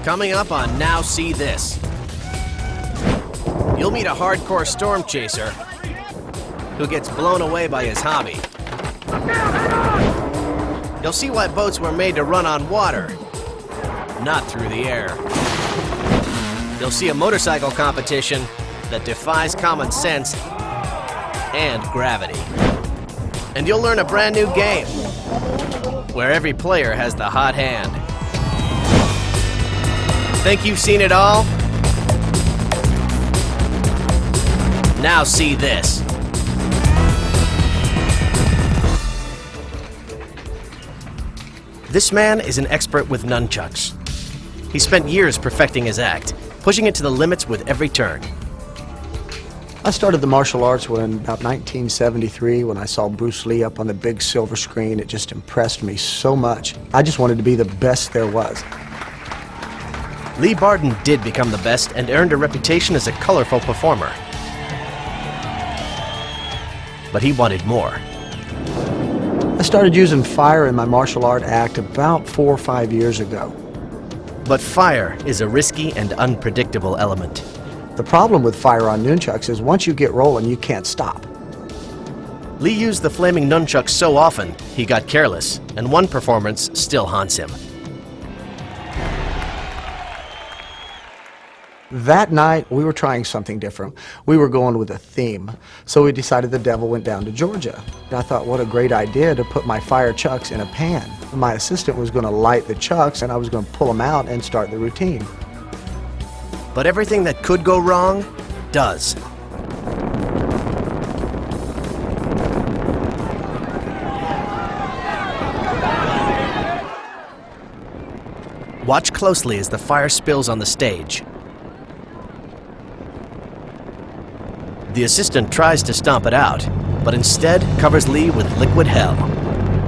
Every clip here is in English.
Coming up on Now See This. You'll meet a hardcore storm chaser who gets blown away by his hobby. You'll see why boats were made to run on water, not through the air. You'll see a motorcycle competition that defies common sense and gravity. And you'll learn a brand new game where every player has the hot hand. Think you've seen it all? Now see this. This man is an expert with nunchucks. He spent years perfecting his act, pushing it to the limits with every turn. I started the martial arts when about 1973 when I saw Bruce Lee up on the big silver screen. It just impressed me so much. I just wanted to be the best there was. Lee Barden did become the best and earned a reputation as a colorful performer. But he wanted more. I started using fire in my martial art act about 4 or 5 years ago. But fire is a risky and unpredictable element. The problem with fire on nunchucks is once you get rolling, you can't stop. Lee used the flaming nunchucks so often, he got careless, and one performance still haunts him. That night, we were trying something different. We were going with a theme, so we decided the devil went down to Georgia. I thought, what a great idea to put my fire chucks in a pan. My assistant was going to light the chucks, and I was going to pull them out and start the routine. But everything that could go wrong, does. Watch closely as the fire spills on the stage. The assistant tries to stomp it out, but instead covers Lee with liquid hell.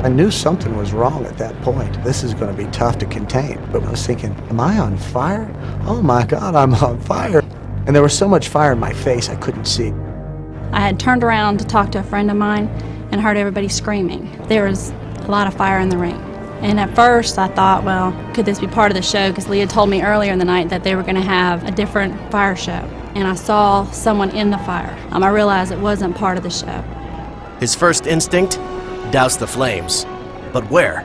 I knew something was wrong at that point. This is going to be tough to contain. But I was thinking, am I on fire? Oh my God, I'm on fire. And there was so much fire in my face I couldn't see. I had turned around to talk to a friend of mine and heard everybody screaming. There was a lot of fire in the ring. And at first I thought, well, could this be part of the show? Because Lee had told me earlier in the night that they were going to have a different fire show. And I saw someone in the fire. I realized it wasn't part of the show. His first instinct? Douse the flames. But where?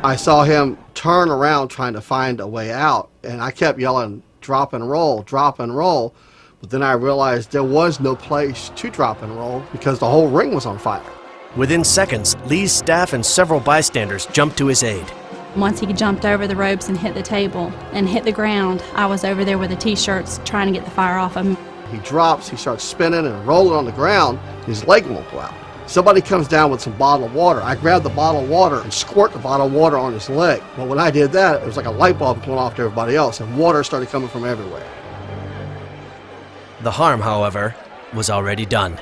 I saw him turn around trying to find a way out, and I kept yelling, drop and roll, drop and roll. But then I realized there was no place to drop and roll because the whole ring was on fire. Within seconds, Lee's staff and several bystanders jumped to his aid. Once he jumped over the ropes and hit the table and hit the ground, I was over there with the t-shirts trying to get the fire off him. He drops, he starts spinning and rolling on the ground, his leg won't go out. Somebody comes down with some bottled water. I grab the bottled water and squirt the bottled water on his leg. Well, when I did that, it was like a light bulb going off to everybody else, and water started coming from everywhere. The harm, however, was already done.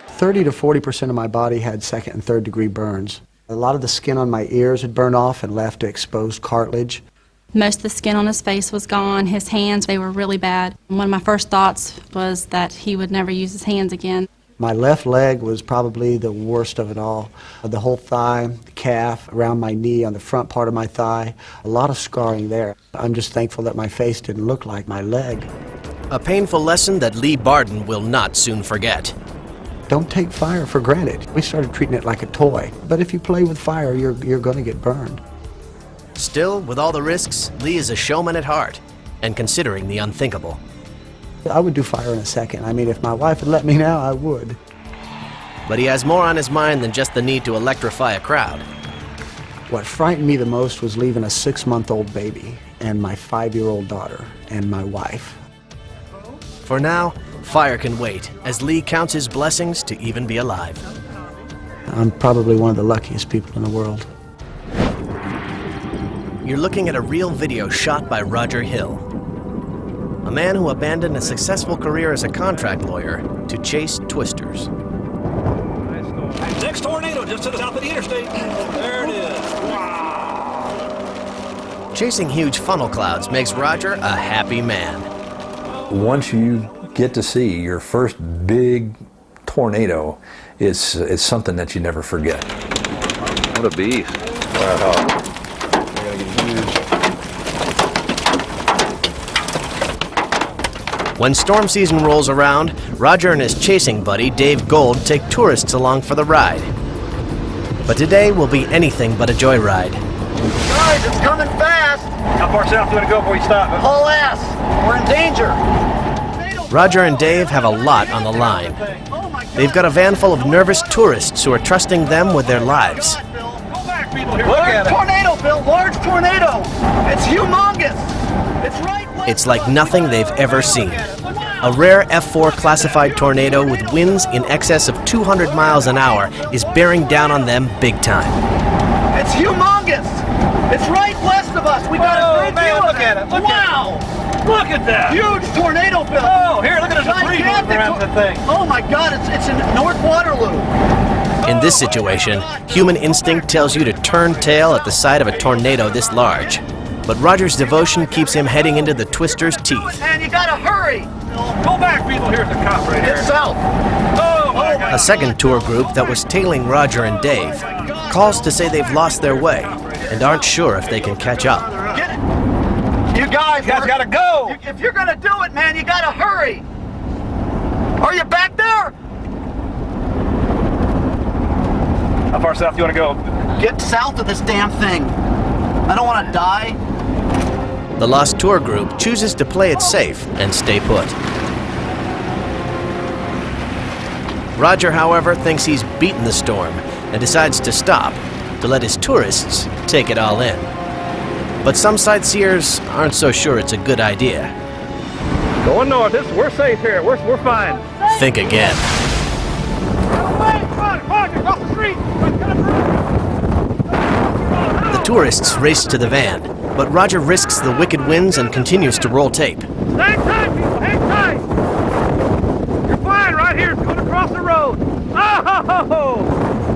30 to 40% of my body had second and third degree burns. A lot of the skin on my ears had burned off and left exposed cartilage. Most of the skin on his face was gone. His hands, they were really bad. One of my first thoughts was that he would never use his hands again. My left leg was probably the worst of it all. The whole thigh, the calf, around my knee, on the front part of my thigh, a lot of scarring there. I'm just thankful that my face didn't look like my leg. A painful lesson that Lee Barden will not soon forget. Don't take fire for granted. We started treating it like a toy. But if you play with fire, you're going to get burned. Still, with all the risks, Lee is a showman at heart and considering the unthinkable. I would do fire in a second. I mean, if my wife had let me now, I would. But he has more on his mind than just the need to electrify a crowd. What frightened me the most was leaving a 6-month-old baby and my 5-year-old daughter and my wife. For now, fire can wait as Lee counts his blessings to even be alive. I'm probably one of the luckiest people in the world. You're looking at a real video shot by Roger Hill, a man who abandoned a successful career as a contract lawyer to chase twisters. Next tornado just to the south of the interstate. There it is. Wow. Chasing huge funnel clouds makes Roger a happy man. Once you get to see your first big tornado, it's something that you never forget. What a beast. Wow. When storm season rolls around, Roger and his chasing buddy, Dave Gold, take tourists along for the ride. But today will be anything but a joyride. Guys, it's coming fast! How far south do you want to go before you stop? Huh? Haul ass! We're in danger! Roger and Dave have a lot on the line. They've got a van full of nervous tourists who are trusting them with their lives. Go back, people. Here, look at Large it. tornado, Bill! Large tornado! It's humongous! It's right west It's like of us. nothing they've ever seen. A rare F4 classified tornado with winds in excess of 200 miles an hour is bearing down on them big time. It's humongous! It's right west of us! We got a great man, view of look at it, look at wow! Look at that. Huge tornado, Bill! Oh, here, look at the debris Gigantic moving around the thing. Oh my God, it's in North Waterloo! In this situation, human instinct tells you to turn tail at the sight of a tornado this large. But Roger's devotion keeps him heading into the twister's teeth. Man, you gotta hurry! Go back, people. Here's the cop right here. It's south! Oh, my God. A second tour group that was tailing Roger and Dave calls to say they've lost their way and aren't sure if they can catch up. Get it! You guys gotta go. If you're gonna do it, man, you gotta hurry! Are you back there? How far south do you want to go? Get south of this damn thing. I don't want to die. The lost tour group chooses to play it safe and stay put. Roger, however, thinks he's beaten the storm and decides to stop to let his tourists take it all in. But some sightseers aren't so sure it's a good idea. Going north. We're safe here. We're fine. Think again. Across the street. The tourists race to the van, but Roger risks the wicked winds and continues to roll tape. Hang tight, people. Hang tight. You're fine right here. It's going across the road.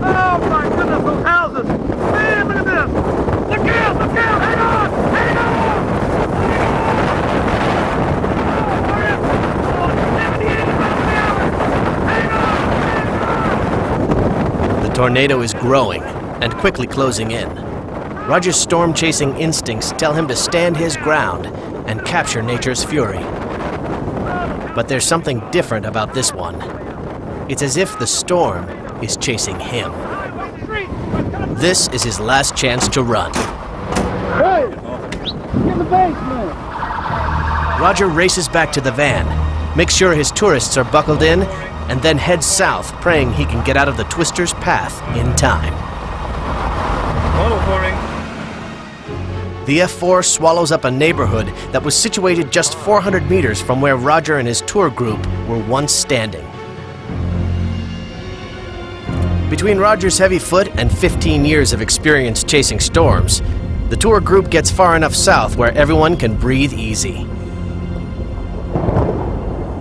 Oh, my goodness, those houses. Man, look at this. Look out, look out. Hang on. Hang on. Hurry up. 70, 80 miles an hour. Hang on. The tornado is growing and quickly closing in. Roger's storm-chasing instincts tell him to stand his ground and capture nature's fury. But there's something different about this one. It's as if the storm is chasing him. This is his last chance to run. Hey! Get in the basement! Roger races back to the van, makes sure his tourists are buckled in, and then heads south, praying he can get out of the twister's path in time. The F4 swallows up a neighborhood that was situated just 400 meters from where Roger and his tour group were once standing. Between Roger's heavy foot and 15 years of experience chasing storms, the tour group gets far enough south where everyone can breathe easy.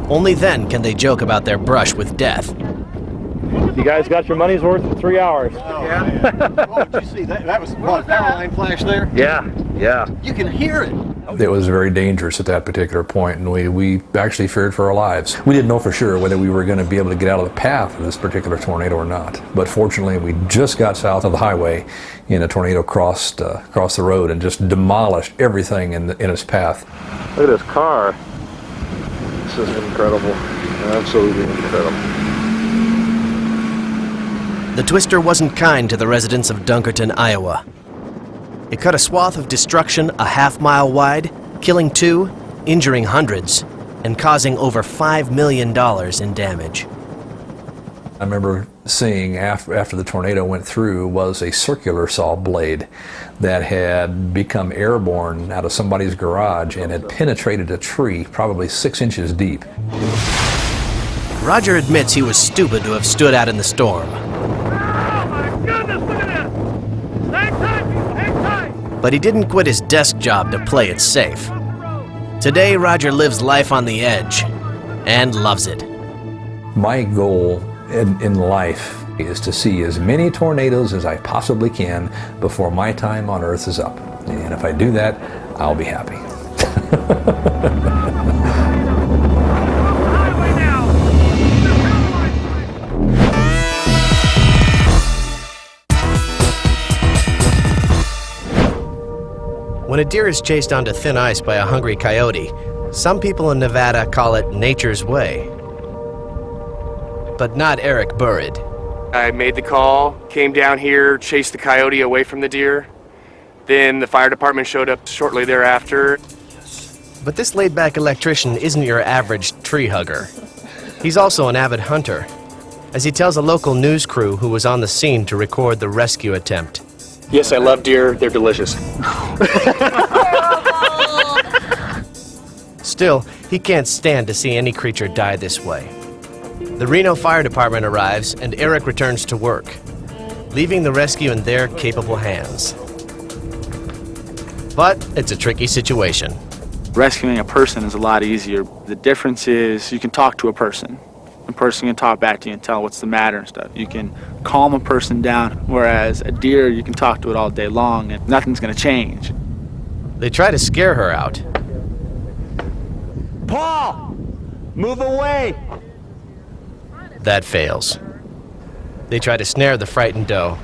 Only then can they joke about their brush with death. You guys got your money's worth in 3 hours. Yeah. Oh, did you see that? That was what, a power line flash there? Yeah. You can hear it. It was very dangerous at that particular point, and we actually feared for our lives. We didn't know for sure whether we were going to be able to get out of the path of this particular tornado or not. But fortunately, we just got south of the highway, and a tornado crossed the road and just demolished everything in its path. Look at this car. This is incredible. Absolutely incredible. The twister wasn't kind to the residents of Dunkerton, Iowa. It cut a swath of destruction a half-mile wide, killing 2, injuring hundreds, and causing over $5 million in damage. I remember seeing after the tornado went through was a circular saw blade that had become airborne out of somebody's garage and had penetrated a tree probably 6 inches deep. Roger admits he was stupid to have stood out in the storm. Oh my goodness, look at this! Hang tight, people, hang tight! But he didn't quit his desk job to play it safe. Today, Roger lives life on the edge and loves it. My goal in life is to see as many tornadoes as I possibly can before my time on Earth is up. And if I do that, I'll be happy. Highway now! When a deer is chased onto thin ice by a hungry coyote, Some people in Nevada call it nature's way. But not Eric Burrid. I made the call, came down here, chased the coyote away from the deer. Then the fire department showed up shortly thereafter. But this laid-back electrician isn't your average tree hugger. He's also an avid hunter, as he tells a local news crew who was on the scene to record the rescue attempt. Yes, I love deer. They're delicious. Still, he can't stand to see any creature die this way. The Reno Fire Department arrives and Eric returns to work, leaving the rescue in their capable hands. But it's a tricky situation. Rescuing a person is a lot easier. The difference is you can talk to a person. A person can talk back to you and tell what's the matter and stuff. You can calm a person down, whereas a deer, you can talk to it all day long and nothing's going to change. They try to scare her out. Paul! Move away! That fails. They try to snare the frightened doe.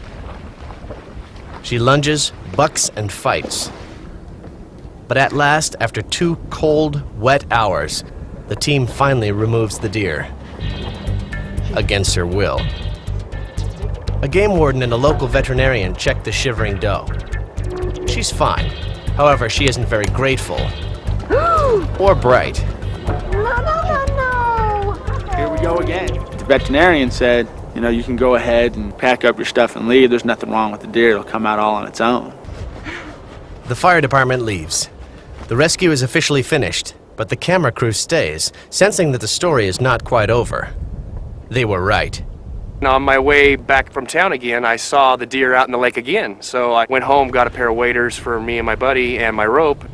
She lunges, bucks, and fights. But at last, after 2 cold, wet hours, the team finally removes the deer. Against her will. A game warden and a local veterinarian check the shivering doe. She's fine. However, she isn't very grateful. Or bright. Here we go again. The veterinarian said, you know, you can go ahead and pack up your stuff and leave. There's nothing wrong with the deer. It'll come out all on its own. The fire department leaves. The rescue is officially finished, but the camera crew stays, sensing that the story is not quite over. They were right. On my way back from town again, I saw the deer out in the lake again. So I went home, got a pair of waders for me and my buddy and my rope.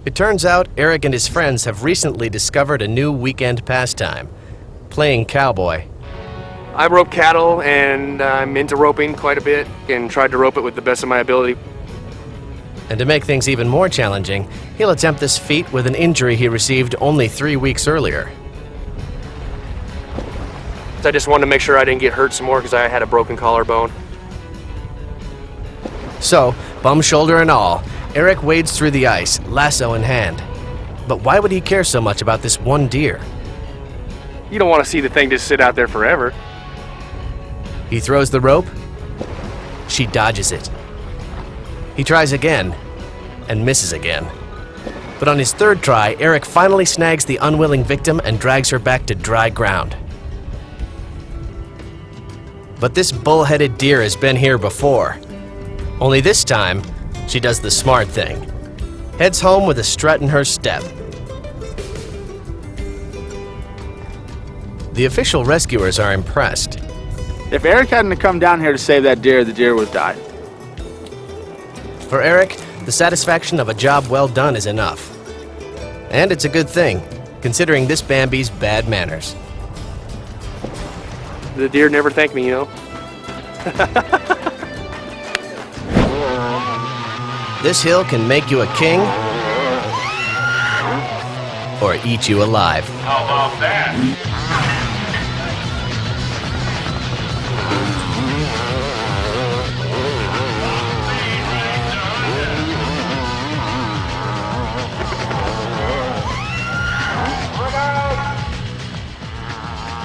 It turns out Eric and his friends have recently discovered a new weekend pastime, playing cowboy. I rope cattle and I'm into roping quite a bit and tried to rope it with the best of my ability. And to make things even more challenging, he'll attempt this feat with an injury he received only 3 weeks earlier. I just wanted to make sure I didn't get hurt some more because I had a broken collarbone. So, bum shoulder and all, Eric wades through the ice, lasso in hand. But why would he care so much about this one deer? You don't want to see the thing just sit out there forever. He throws the rope. She dodges it. He tries again, and misses again. But on his 3rd try, Eric finally snags the unwilling victim and drags her back to dry ground. But this bull-headed deer has been here before. Only this time, she does the smart thing. Heads home with a strut in her step. The official rescuers are impressed. If Eric hadn't come down here to save that deer, the deer would have died. For Eric, the satisfaction of a job well done is enough. And it's a good thing, considering this Bambi's bad manners. The deer never thanked me, you know. This hill can make you a king or eat you alive. How about that?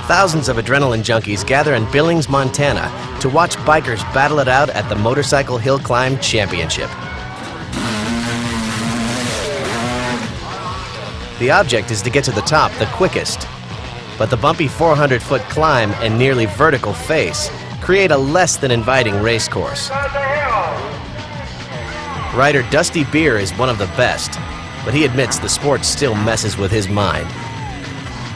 Thousands of adrenaline junkies gather in Billings, Montana to watch bikers battle it out at the Motorcycle Hill Climb Championship. The object is to get to the top the quickest, but the bumpy 400-foot climb and nearly vertical face create a less than inviting race course. Rider Dusty Beer is one of the best, but he admits the sport still messes with his mind.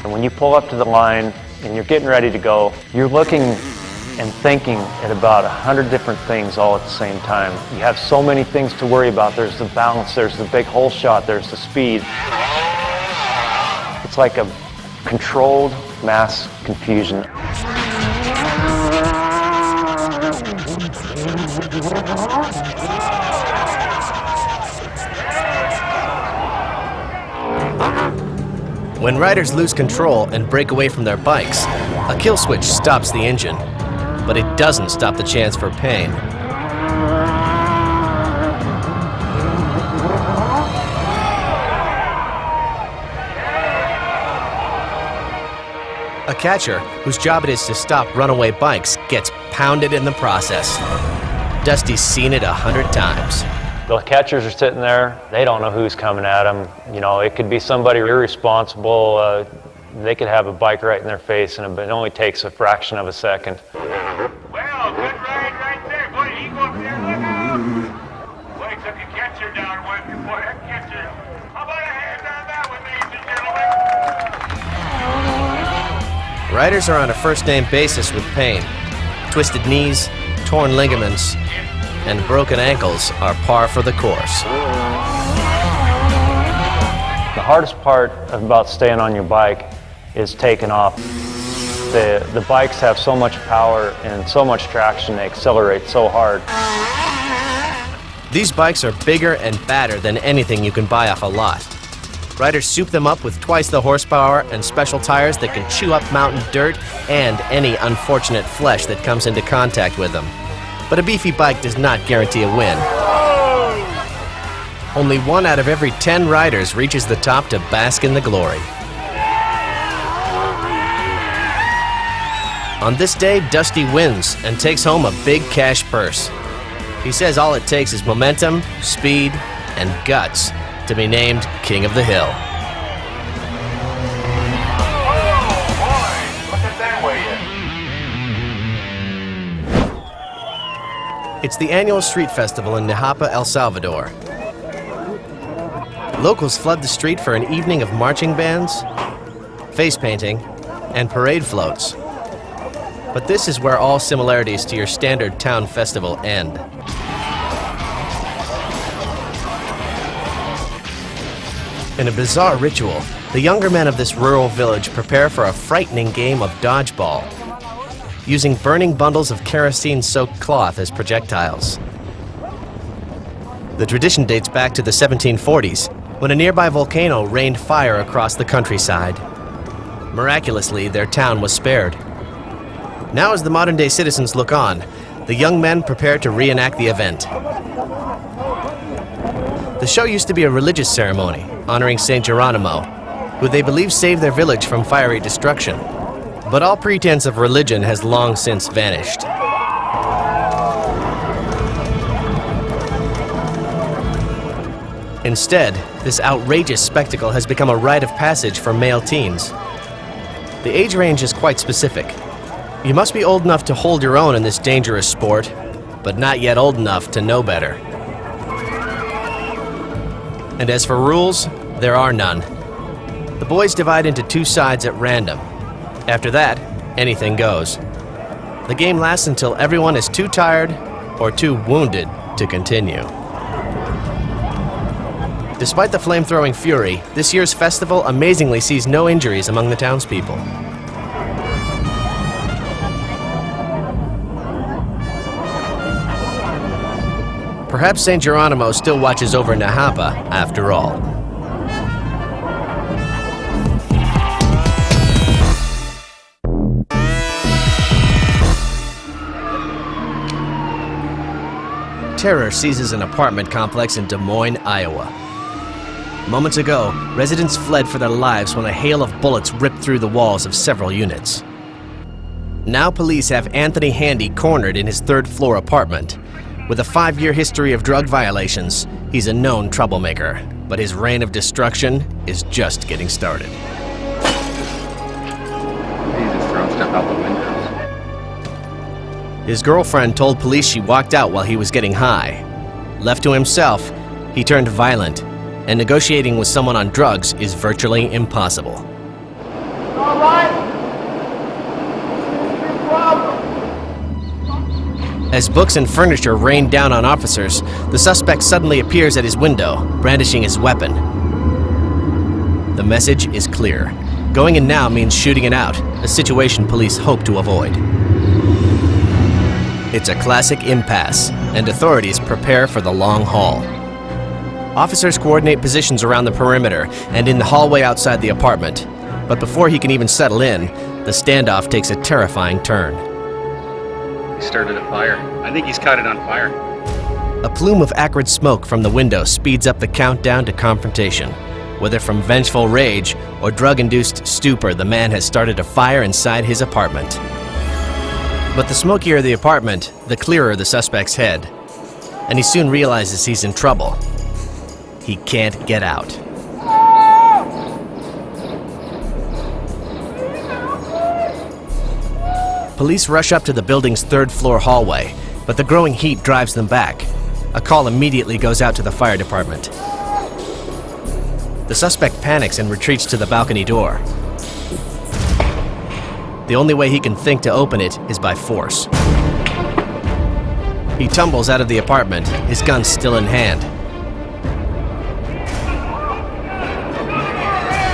And when you pull up to the line and you're getting ready to go, you're looking and thinking at about 100 different things all at the same time. You have so many things to worry about. There's the balance, there's the big hole shot, there's the speed. It's like a controlled mass confusion. When riders lose control and break away from their bikes, a kill switch stops the engine, but it doesn't stop the chance for pain. catcher, whose job it is to stop runaway bikes, gets pounded in the process. Dusty's seen it 100 times. The catchers are sitting there. They don't know who's coming at them. You know, it could be somebody irresponsible. They could have a bike right in their face, and it only takes a fraction of a second. Well, good ride right there. Boy, you go up there, look out. Boy, took a catcher down with you. Boy, that catcher. How about a hand on that one, ladies and gentlemen? Riders are on a first-name basis with pain. Twisted knees, torn ligaments, and broken ankles are par for the course. The hardest part about staying on your bike is taking off. The bikes have so much power and so much traction, they accelerate so hard. These bikes are bigger and badder than anything you can buy off a lot. Riders soup them up with twice the horsepower and special tires that can chew up mountain dirt and any unfortunate flesh that comes into contact with them. But a beefy bike does not guarantee a win. Only 1 out of every 10 riders reaches the top to bask in the glory. On this day, Dusty wins and takes home a big cash purse. He says all it takes is momentum, speed, and guts to be named King of the Hill. It's the annual street festival in Najapa, El Salvador. Locals flood the street for an evening of marching bands, face painting, and parade floats. But this is where all similarities to your standard town festival end. In a bizarre ritual, the younger men of this rural village prepare for a frightening game of dodgeball, using burning bundles of kerosene-soaked cloth as projectiles. The tradition dates back to the 1740s, when a nearby volcano rained fire across the countryside. Miraculously, their town was spared. Now, as the modern-day citizens look on, the young men prepare to reenact the event. The show used to be a religious ceremony honoring Saint Geronimo, who they believe saved their village from fiery destruction. But all pretense of religion has long since vanished. Instead, this outrageous spectacle has become a rite of passage for male teens. The age range is quite specific. You must be old enough to hold your own in this dangerous sport, but not yet old enough to know better. And as for rules, there are none. The boys divide into 2 sides at random. After that, anything goes. The game lasts until everyone is too tired or too wounded to continue. Despite the flame-throwing fury, this year's festival amazingly sees no injuries among the townspeople. Perhaps Saint Geronimo still watches over Najapa after all. Terror seizes an apartment complex in Des Moines, Iowa. Moments ago, residents fled for their lives when a hail of bullets ripped through the walls of several units. Now police have Anthony Handy cornered in his 3rd-floor apartment. With a 5-year history of drug violations, he's a known troublemaker, but his reign of destruction is just getting started. He's just throwing stuff out the windows. His girlfriend told police she walked out while he was getting high. Left to himself, he turned violent, and negotiating with someone on drugs is virtually impossible. All right. Problem. As books and furniture rain down on officers, the suspect suddenly appears at his window, brandishing his weapon. The message is clear. Going in now means shooting it out, a situation police hope to avoid. It's a classic impasse, and authorities prepare for the long haul. Officers coordinate positions around the perimeter and in the hallway outside the apartment. But before he can even settle in, the standoff takes a terrifying turn. He started a fire. I think he's caught it on fire. A plume of acrid smoke from the window speeds up the countdown to confrontation. Whether from vengeful rage or drug-induced stupor, the man has started a fire inside his apartment. But the smokier the apartment, the clearer the suspect's head. And he soon realizes he's in trouble. He can't get out. Police rush up to the building's third-floor hallway, but the growing heat drives them back. A call immediately goes out to the fire department. The suspect panics and retreats to the balcony door. The only way he can think to open it is by force. He tumbles out of the apartment, his gun still in hand.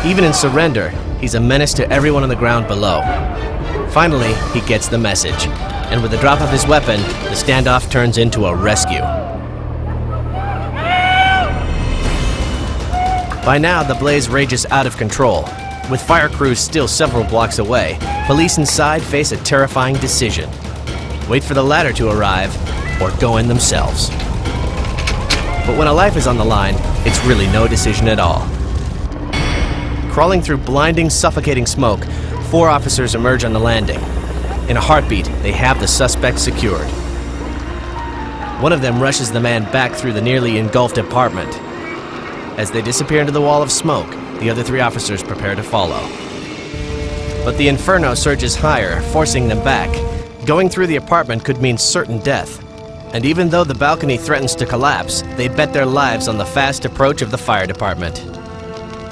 Even in surrender, he's a menace to everyone on the ground below. Finally, he gets the message, and with the drop of his weapon, the standoff turns into a rescue. By now, the blaze rages out of control. With fire crews still several blocks away, police inside face a terrifying decision. Wait for the ladder to arrive, or go in themselves. But when a life is on the line, it's really no decision at all. Crawling through blinding, suffocating smoke, 4 officers emerge on the landing. In a heartbeat, they have the suspect secured. One of them rushes the man back through the nearly engulfed apartment. As they disappear into the wall of smoke, the other 3 officers prepare to follow. But the inferno surges higher, forcing them back. Going through the apartment could mean certain death. And even though the balcony threatens to collapse, they bet their lives on the fast approach of the fire department.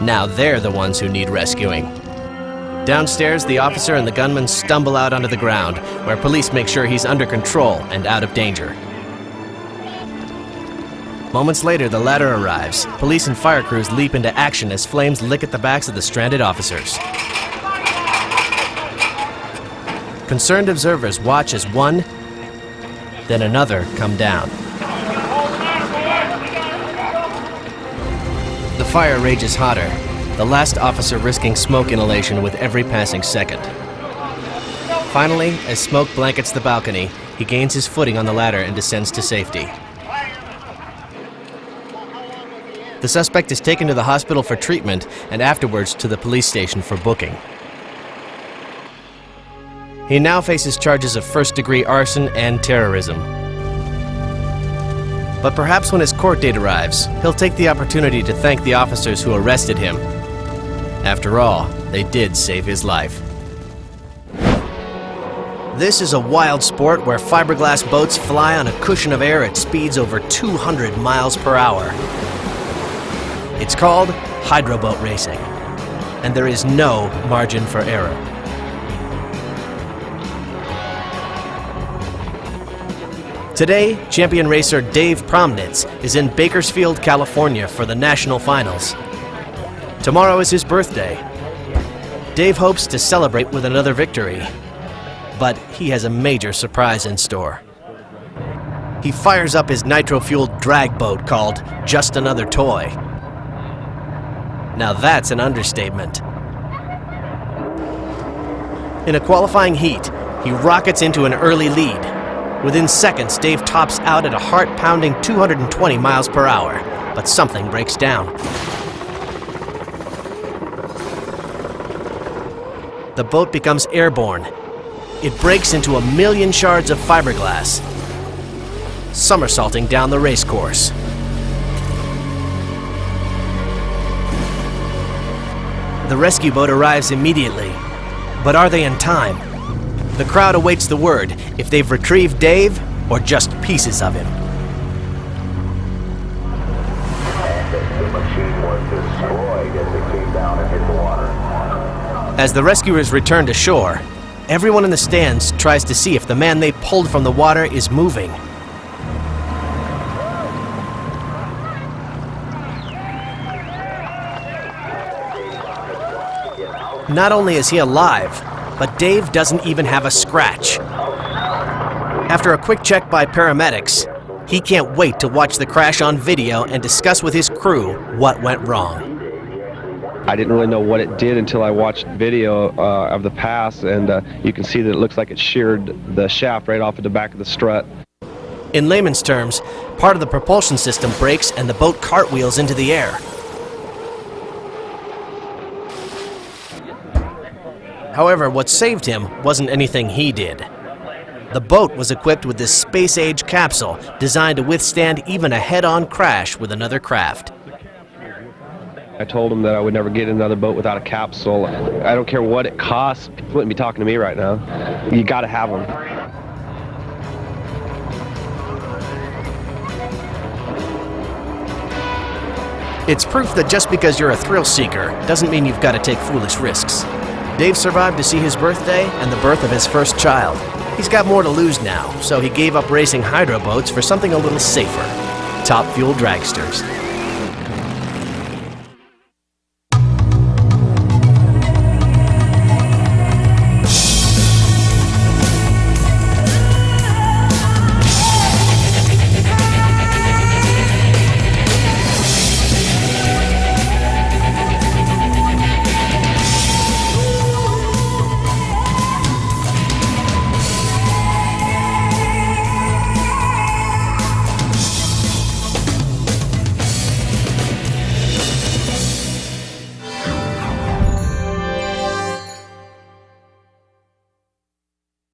Now they're the ones who need rescuing. Downstairs, the officer and the gunman stumble out onto the ground, where police make sure he's under control and out of danger. Moments later, the ladder arrives. Police and fire crews leap into action as flames lick at the backs of the stranded officers. Concerned observers watch as one, then another come down. The fire rages hotter, the last officer risking smoke inhalation with every passing second. Finally, as smoke blankets the balcony, he gains his footing on the ladder and descends to safety. The suspect is taken to the hospital for treatment and afterwards to the police station for booking. He now faces charges of first-degree arson and terrorism. But perhaps when his court date arrives, he'll take the opportunity to thank the officers who arrested him. After all, they did save his life. This is a wild sport where fiberglass boats fly on a cushion of air at speeds over 200 miles per hour. It's called hydroboat racing, and there is no margin for error. Today, champion racer Dave Promnitz is in Bakersfield, California for the national finals. Tomorrow is his birthday. Dave hopes to celebrate with another victory, but he has a major surprise in store. He fires up his nitro-fueled drag boat called Just Another Toy. Now that's an understatement. In a qualifying heat, he rockets into an early lead. Within seconds, Dave tops out at a heart-pounding 220 miles per hour, but something breaks down. The boat becomes airborne. It breaks into 1,000,000 shards of fiberglass, somersaulting down the race course. The rescue boat arrives immediately, but are they in time? The crowd awaits the word if they've retrieved Dave or just pieces of him. As the rescuers return to shore, everyone in the stands tries to see if the man they pulled from the water is moving. Not only is he alive, but Dave doesn't even have a scratch. After a quick check by paramedics, he can't wait to watch the crash on video and discuss with his crew what went wrong. I didn't really know what it did until I watched video of the pass, and you can see that it looks like it sheared the shaft right off of the back of the strut. In layman's terms, part of the propulsion system breaks and the boat cartwheels into the air. However, what saved him wasn't anything he did. The boat was equipped with this space-age capsule designed to withstand even a head-on crash with another craft. I told him that I would never get in another boat without a capsule. I don't care what it costs. He wouldn't be talking to me right now. You got to have them. It's proof that just because you're a thrill seeker doesn't mean you've got to take foolish risks. Dave survived to see his birthday and the birth of his first child. He's got more to lose now, so he gave up racing hydro boats for something a little safer: top fuel dragsters.